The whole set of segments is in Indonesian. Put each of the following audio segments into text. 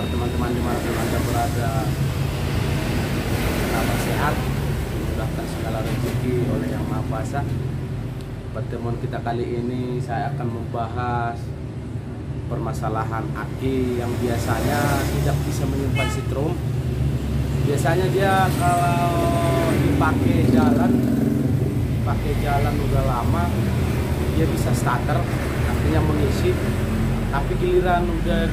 kabar teman-teman dimanapun Anda berada? Kabar sehat, dimudahkan segala rezeki oleh Yang Maha Kuasa. Pertemuan kita kali ini saya akan membahas permasalahan aki yang biasanya tidak bisa menyimpan setrum. Biasanya dia kalau dipakai jalan udah lama dia bisa starter, artinya mengisi. Tapi giliran udah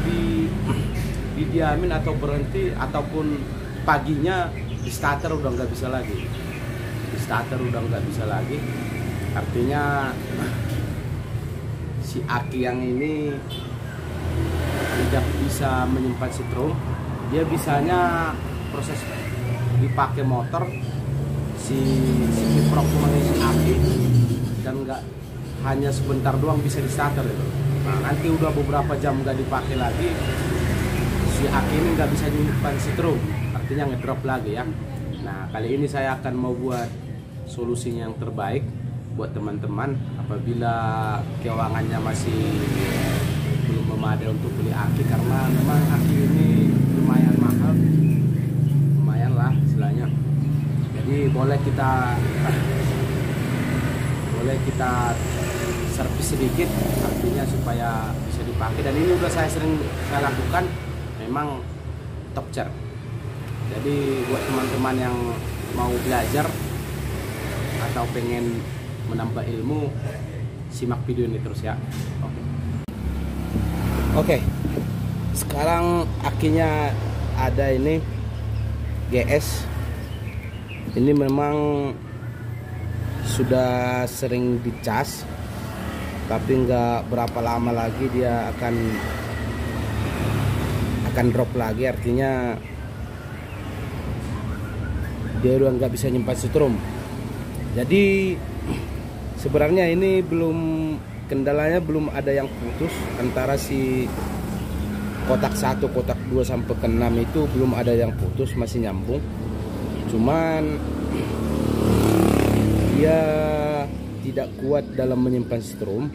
didiamin atau berhenti ataupun paginya di starter udah nggak bisa lagi. Artinya si aki yang ini tidak bisa menyimpan setrum. Dia bisanya proses dipakai motor si kiprok mengisi aki dan nggak hanya sebentar doang bisa di starter itu. Nah, nanti udah beberapa jam nggak dipakai lagi, si aki ini nggak bisa menyimpan setrum, artinya ngedrop lagi ya. Nah, kali ini saya akan mau buat solusinya yang terbaik buat teman-teman apabila keuangannya masih belum memadai untuk beli aki, karena memang aki ini lumayan mahal, lumayan lah istilahnya. Jadi boleh kita servis sedikit, artinya supaya bisa dipakai. Dan ini udah saya lakukan, memang top chair. Jadi buat teman-teman yang mau belajar atau pengen menambah ilmu, simak video ini terus ya. Oke. Sekarang akinya ada ini GS. Ini memang sudah sering dicas, tapi nggak berapa lama lagi dia akan drop lagi, artinya dia udah nggak bisa nyimpan setrum. Jadi sebenarnya ini kendalanya belum ada yang putus antara si kotak 1, kotak 2 sampai ke 6 itu belum ada yang putus, masih nyambung. Cuman dia tidak kuat dalam menyimpan setrum.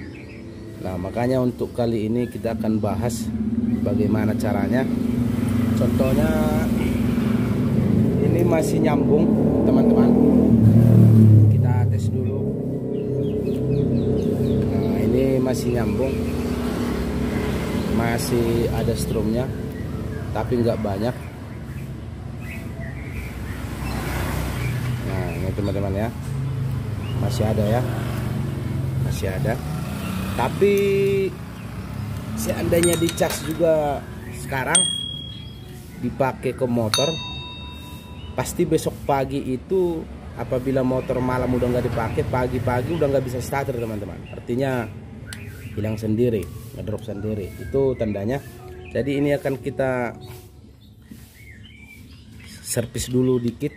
Nah, makanya untuk kali ini kita akan bahas bagaimana caranya. Contohnya ini masih nyambung teman-teman, kita tes dulu. Nah, ini masih nyambung, masih ada strumnya tapi nggak banyak. Nah, ini teman-teman ya, masih ada ya, masih ada. Tapi seandainya dicas juga sekarang dipakai ke motor, pasti besok pagi itu apabila motor malam udah nggak dipakai, pagi-pagi udah nggak bisa starter teman-teman, artinya hilang sendiri, ngedrop sendiri, itu tandanya. Jadi ini akan kita servis dulu dikit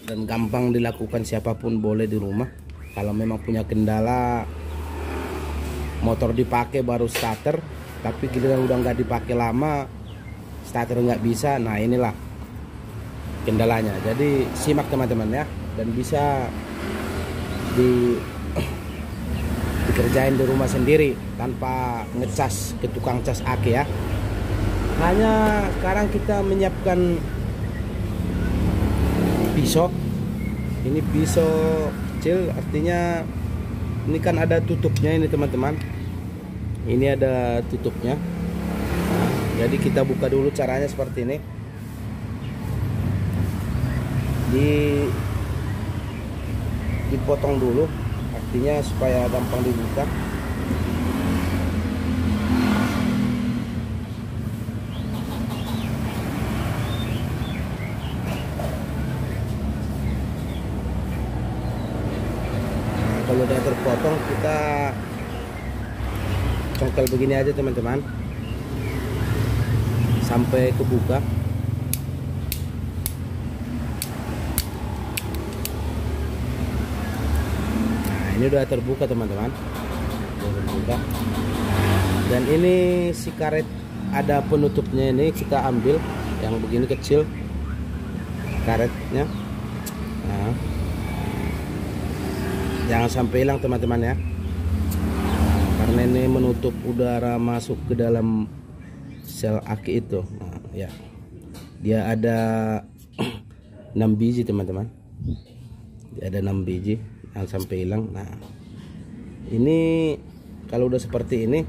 dan gampang dilakukan, siapapun boleh di rumah. Kalau memang punya kendala motor dipakai baru starter, tapi giliran udah nggak dipakai lama starter nggak bisa, nah inilah kendalanya. Jadi simak teman-teman ya, dan bisa dikerjain di rumah sendiri tanpa ngecas ke tukang cas aki ya. Hanya sekarang kita menyiapkan pisau. Ini pisau kecil, artinya ini kan ada tutupnya ini teman-teman. Ini ada tutupnya. Nah, jadi kita buka dulu, caranya seperti ini. Dipotong dulu, artinya supaya gampang dibuka. Kalau udah terpotong, kita congkel begini aja teman-teman sampai kebuka. Nah, ini udah terbuka teman-teman, dan ini si karet ada penutupnya, ini kita ambil yang begini kecil karetnya. Nah, jangan sampai hilang teman-teman ya, karena ini menutup udara masuk ke dalam sel aki itu. Nah, ya. Dia ada 6 biji teman-teman. Dia ada 6 biji yang sampai hilang. Nah, ini kalau udah seperti ini,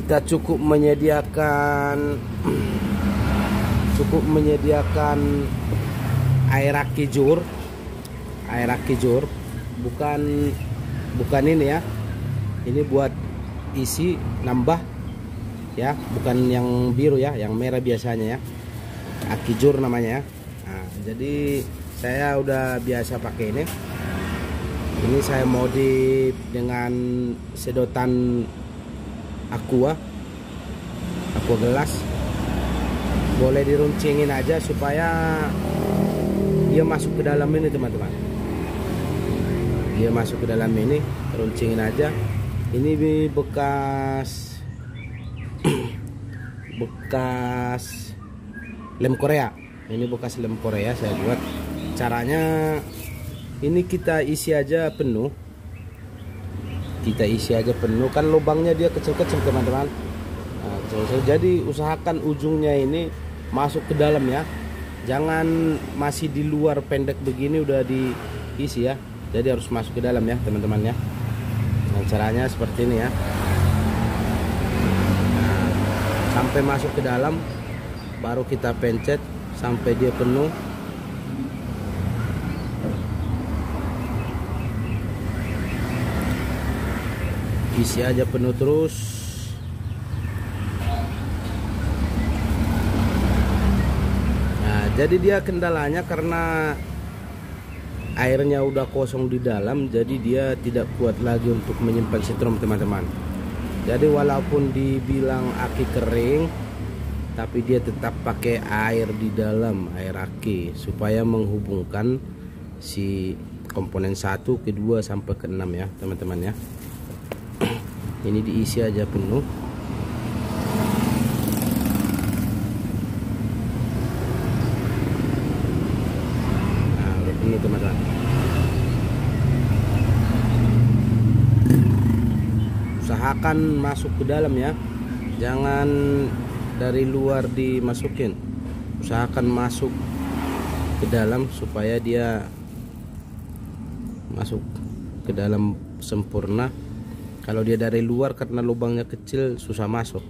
kita cukup menyediakan air aki jur. Bukan ini ya. Ini buat isi nambah ya, bukan yang biru ya, yang merah biasanya ya. Aki jur namanya ya. Nah, jadi saya udah biasa pakai ini. Ini saya modif dengan sedotan aqua gelas. Boleh diruncingin aja supaya dia masuk ke dalam ini teman-teman. Dia masuk ke dalam ini, runcingin aja. Ini bekas lem Korea. Ini bekas lem Korea saya buat. Caranya ini kita isi aja penuh. Kan lubangnya dia kecil-kecil teman-teman. Nah, jadi usahakan ujungnya ini masuk ke dalam ya. Jangan masih di luar pendek begini udah diisi ya. Jadi harus masuk ke dalam ya teman-teman ya. Nah, caranya seperti ini ya. Nah, sampai masuk ke dalam baru kita pencet sampai dia penuh. Isi aja penuh terus. Nah, jadi dia kendalanya karena airnya udah kosong di dalam, jadi dia tidak kuat lagi untuk menyimpan setrum teman-teman. Jadi walaupun dibilang aki kering, tapi dia tetap pakai air di dalam, air aki, supaya menghubungkan si komponen 1, ke 2 sampai ke 6 ya teman-teman ya. Ini diisi aja penuh. Nah, udah penuh teman-teman. Usahakan masuk ke dalam ya. Jangan dari luar dimasukin. Usahakan masuk ke dalam supaya dia masuk ke dalam sempurna. Kalau dia dari luar karena lubangnya kecil susah masuk.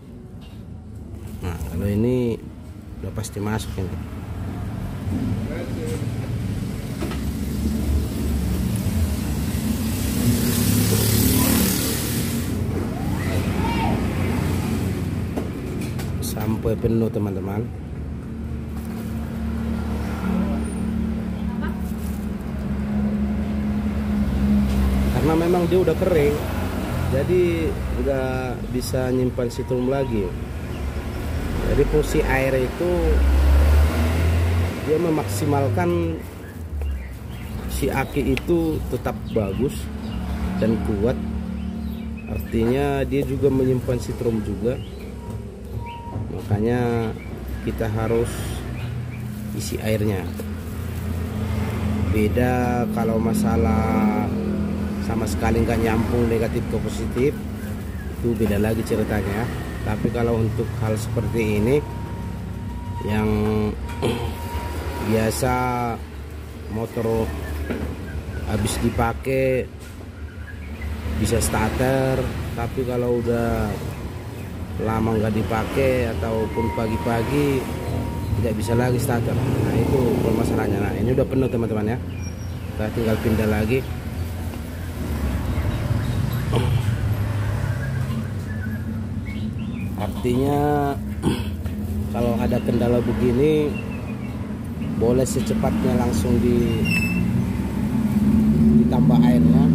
Nah, kalau ini udah pasti masuk ini. Sampai penuh teman-teman. Karena memang dia udah kering, jadi nggak bisa nyimpan setrum lagi. Jadi fungsi air itu dia memaksimalkan si aki itu tetap bagus dan kuat. Artinya dia juga menyimpan setrum juga. Makanya kita harus isi airnya. Beda kalau masalah sama sekali nggak nyambung negatif ke positif, itu beda lagi ceritanya. Tapi kalau untuk hal seperti ini yang biasa motor habis dipakai bisa starter, tapi kalau udah lama nggak dipakai ataupun pagi-pagi tidak bisa lagi starter. Nah, itu permasalahannya. Nah, ini udah penuh teman-teman ya. Kita tinggal pindah lagi. Artinya kalau ada kendala begini boleh secepatnya langsung ditambah airnya.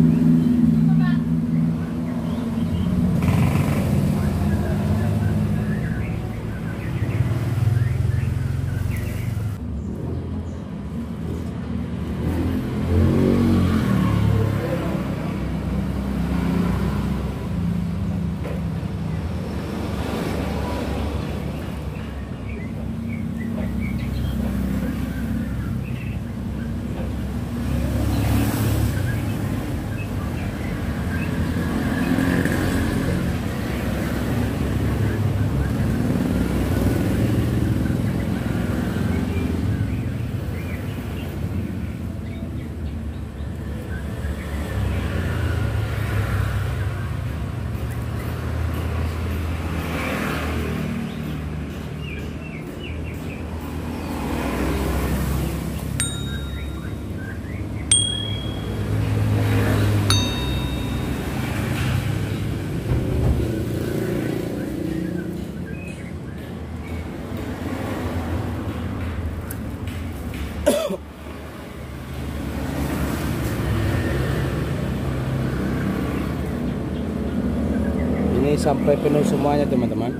sampai penuh semuanya teman-teman.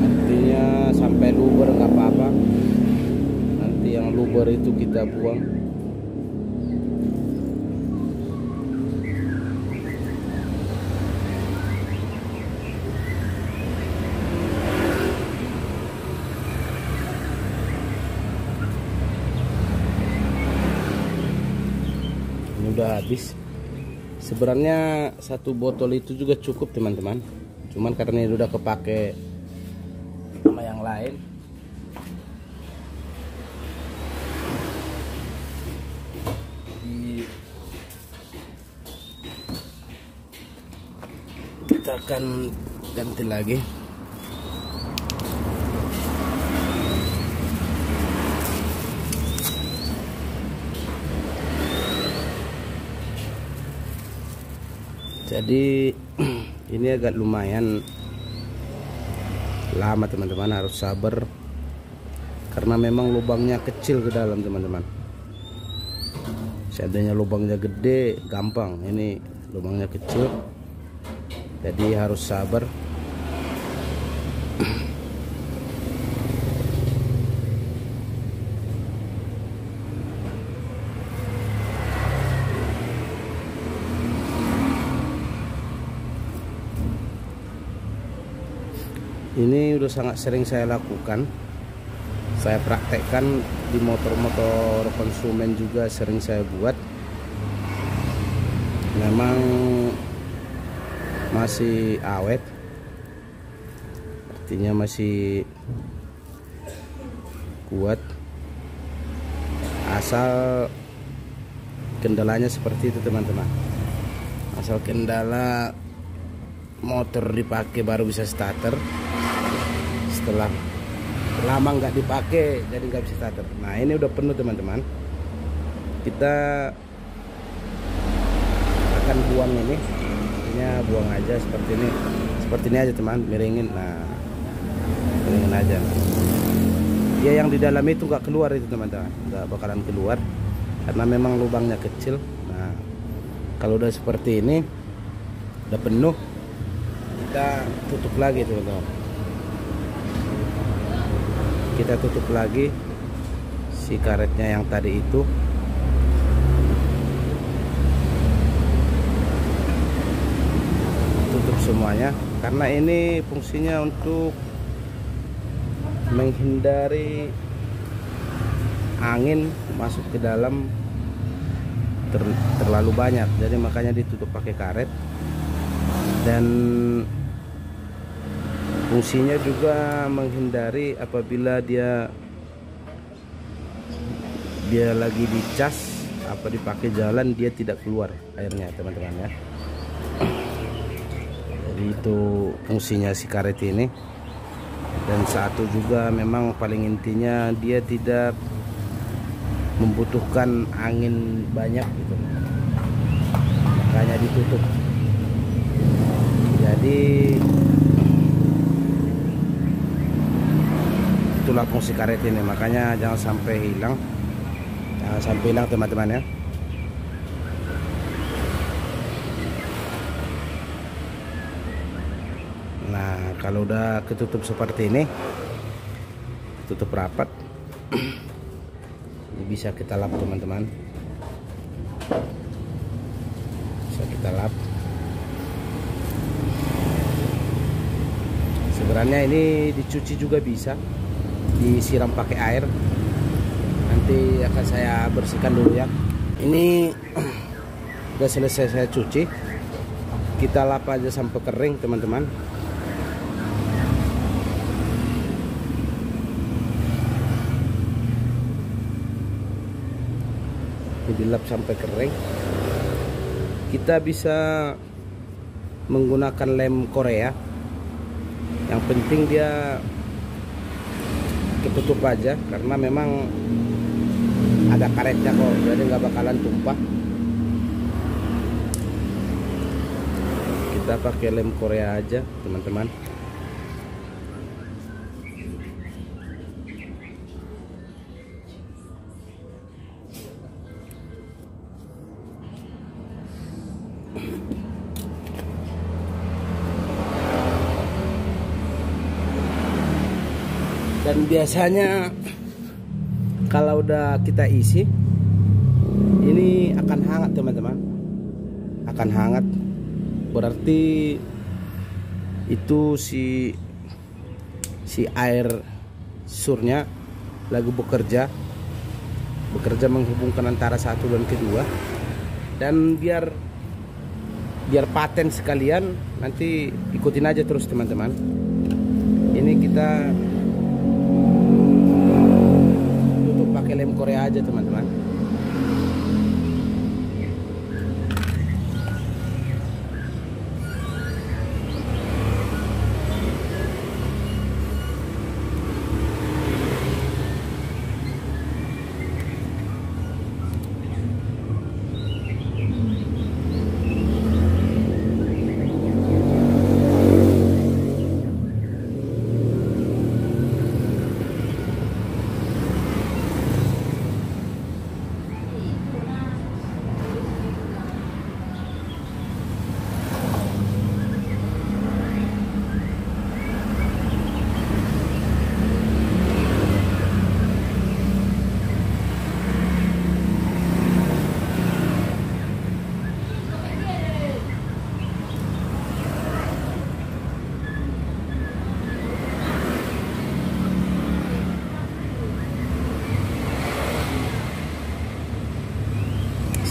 Artinya sampai luber nggak apa-apa. Nanti yang luber itu kita buang. Ini udah habis. Sebenarnya satu botol itu juga cukup teman-teman. Cuman karena ini udah kepake sama yang lain, kita akan ganti lagi. Jadi ini agak lumayan lama teman-teman, harus sabar karena memang lubangnya kecil ke dalam teman-teman. Seandainya lubangnya gede gampang, ini lubangnya kecil, jadi harus sabar. Ini udah sangat sering saya lakukan, saya praktekkan di motor-motor konsumen juga sering saya buat. Memang masih awet, artinya masih kuat, asal kendalanya seperti itu teman-teman. Asal kendala motor dipakai baru bisa starter, setelah lama nggak dipakai jadi nggak bisa starter. Nah ini udah penuh teman-teman, kita akan buang ini buang aja seperti ini aja teman, miringin. Nah miringin aja ya, yang di dalam itu nggak keluar itu teman-teman, nggak bakalan keluar karena memang lubangnya kecil. Nah kalau udah seperti ini udah penuh, kita tutup lagi teman-teman. Kita tutup lagi si karetnya yang tadi itu. Tutup semuanya karena ini fungsinya untuk menghindari angin masuk ke dalam terlalu banyak, jadi makanya ditutup pakai karet. Dan fungsinya juga menghindari apabila dia lagi dicas apa dipakai jalan, dia tidak keluar airnya teman-teman ya. Jadi itu fungsinya si karet ini. Dan satu juga memang paling intinya dia tidak membutuhkan angin banyak gitu, makanya ditutup. Jadi itulah fungsi karet ini, makanya jangan sampai hilang, teman-teman ya. Nah kalau udah ketutup seperti ini, tutup rapat, ini bisa kita lap teman-teman, bisa kita lap. Sebenarnya ini dicuci juga bisa, disiram pakai air. Nanti akan saya bersihkan dulu ya. Ini udah selesai saya cuci, kita lap aja sampai kering teman-teman. Dilap sampai kering. Kita bisa menggunakan lem Korea, yang penting dia ketutup aja karena memang ada karetnya kok, jadi nggak bakalan tumpah. Kita pakai lem Korea aja teman-teman. Dan biasanya kalau udah kita isi, ini akan hangat teman-teman, akan hangat. Berarti itu si air surnya lagi bekerja menghubungkan antara satu dan kedua. Dan biar paten sekalian, nanti ikutin aja terus teman-teman. Ini kita tutup pakai lem Korea aja teman-teman.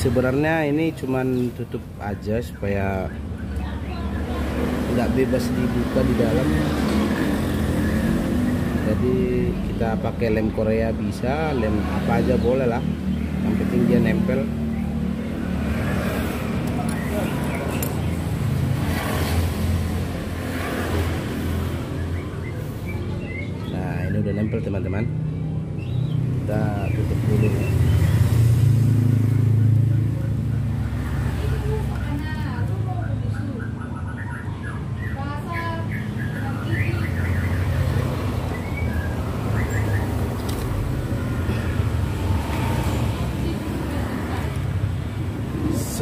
Sebenarnya ini cuman tutup aja supaya nggak bebas dibuka di dalam. Jadi kita pakai lem Korea bisa, lem apa aja boleh lah, yang penting dia nempel. Nah ini udah nempel teman-teman, kita tutup dulu ya.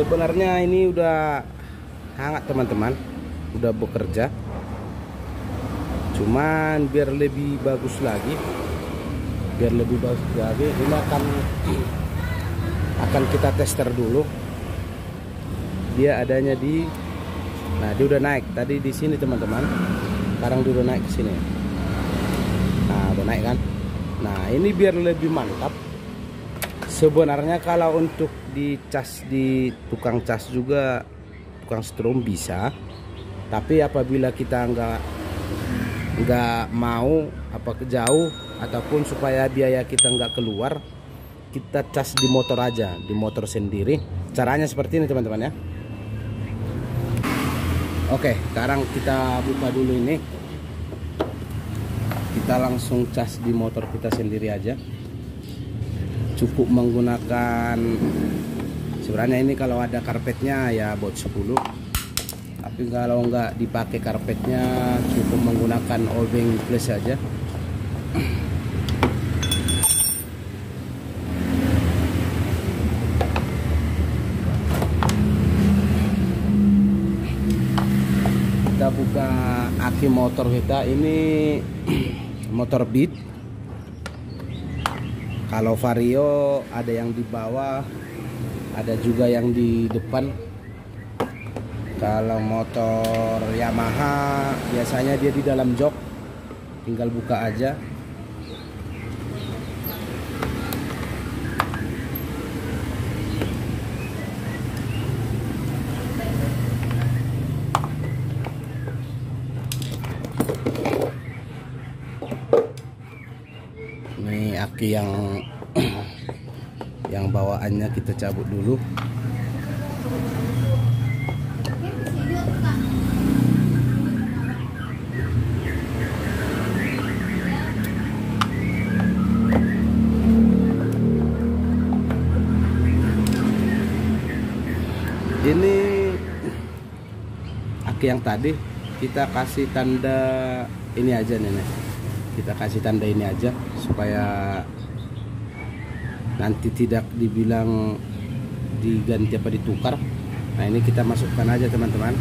Sebenarnya ini udah hangat teman-teman, udah bekerja. Cuman biar lebih bagus lagi, ini akan kita tester dulu. Dia adanya di, nah dia udah naik tadi di sini teman-teman. Sekarang dia udah naik ke sini. Nah udah naik kan. Nah ini biar lebih mantap. Sebenarnya kalau untuk dicas di tukang cas juga, tukang strom bisa, tapi apabila kita nggak mau apa jauh ataupun supaya biaya kita nggak keluar, kita cas di motor aja, di motor sendiri. Caranya seperti ini teman-teman ya. Oke, sekarang kita buka dulu ini, kita langsung cas di motor kita sendiri aja. Cukup menggunakan, sebenarnya ini kalau ada karpetnya ya buat 10, tapi kalau nggak dipakai karpetnya cukup menggunakan obeng plus saja. Kita buka aki motor kita, ini motor Beat. Kalau Vario ada yang di bawah, ada juga yang di depan. Kalau motor Yamaha biasanya dia di dalam jok, tinggal buka aja. Ini aki yang bawaannya kita cabut dulu. Ini aki yang tadi kita kasih tanda ini aja nenek, kita kasih tanda ini aja supaya nanti tidak dibilang diganti apa ditukar. Nah ini kita masukkan aja teman-teman.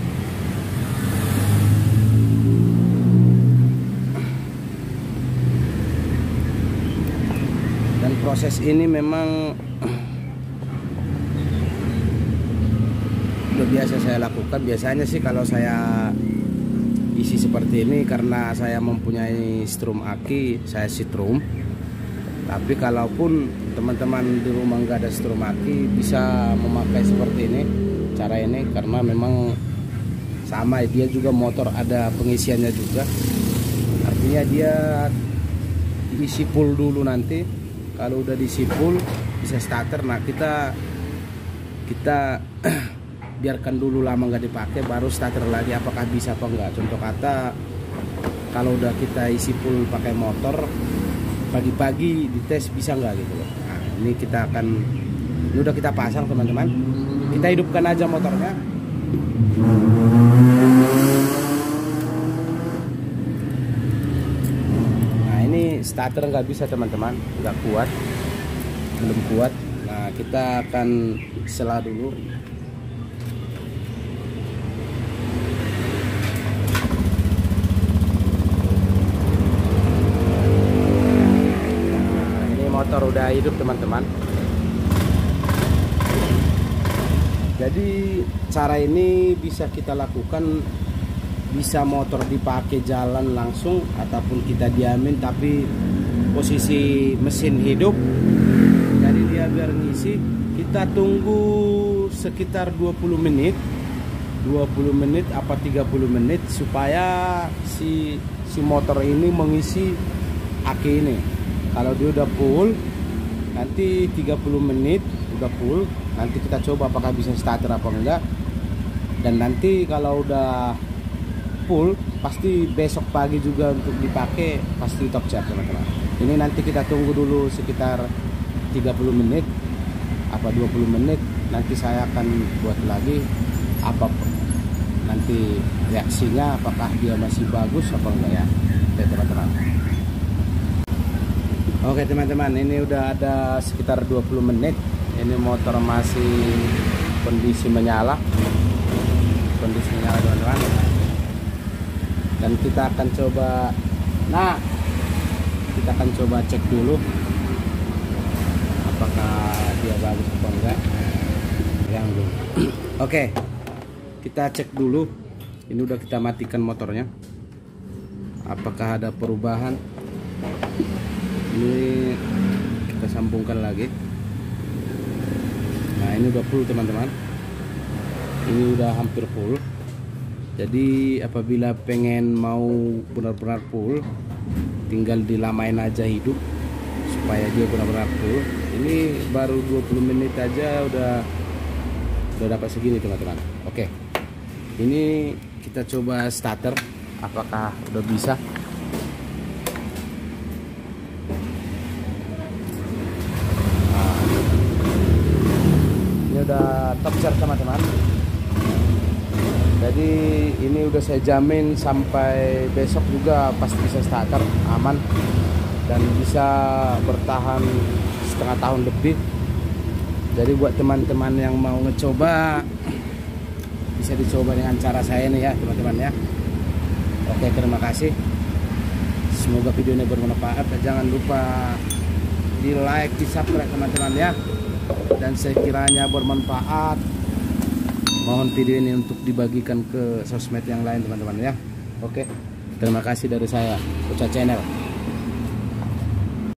proses ini memang udah biasa saya lakukan. Biasanya sih kalau saya isi seperti ini karena saya mempunyai strum aki, saya setrum. Tapi kalaupun teman-teman di rumah nggak ada strum aki, bisa memakai seperti ini, cara ini, karena memang sama, dia juga motor ada pengisiannya juga. Artinya dia isi full dulu, nanti kalau udah diisi full bisa starter. Nah kita biarkan dulu lama nggak dipakai, baru starter lagi apakah bisa apa enggak. Contoh kata kalau udah kita isi full pakai motor, pagi-pagi dites bisa nggak gitu loh. Nah ini udah kita pasang teman-teman, kita hidupkan aja motornya. Nah ini starter nggak bisa teman-teman, nggak kuat, belum kuat. Nah kita akan sela dulu. Motor udah hidup teman-teman. Jadi cara ini bisa kita lakukan, bisa motor dipakai jalan langsung ataupun kita diamin tapi posisi mesin hidup. Jadi dia biar ngisi, kita tunggu sekitar 20 menit apa 30 menit supaya si motor ini mengisi aki ini. Kalau dia udah full, nanti 30 menit udah full, nanti kita coba apakah bisa starter apa enggak. Dan nanti kalau udah full, pasti besok pagi juga untuk dipakai pasti top charge teman-teman. Ini nanti kita tunggu dulu sekitar 30 menit apa 20 menit, nanti saya akan buat lagi apa nanti reaksinya, apakah dia masih bagus apa enggak ya. Oke teman-teman. Oke teman-teman, ini udah ada sekitar 20 menit. Ini motor masih kondisi menyala teman-teman. Dan kita akan coba, kita akan coba cek dulu apakah dia bagus atau enggak. Yang dulu. Oke, kita cek dulu. Ini udah kita matikan motornya. Apakah ada perubahan? Ini kita sambungkan lagi. Nah ini udah full teman-teman, ini udah hampir full. Jadi apabila pengen mau benar-benar full, tinggal dilamain aja hidup supaya dia benar-benar full. Ini baru 20 menit aja udah dapat segini teman-teman. Oke, ini kita coba starter apakah udah bisa. Udah top charge teman-teman. Jadi ini udah saya jamin sampai besok juga pasti bisa starter aman dan bisa bertahan setengah tahun lebih. Jadi buat teman-teman yang mau ngecoba, bisa dicoba dengan cara saya nih ya teman-teman ya. Oke, terima kasih, semoga video ini bermanfaat. Jangan lupa di like, di subscribe teman-teman ya. Dan sekiranya bermanfaat, mohon video ini untuk dibagikan ke sosmed yang lain teman-teman ya. Oke, terima kasih dari saya, Uca Channel.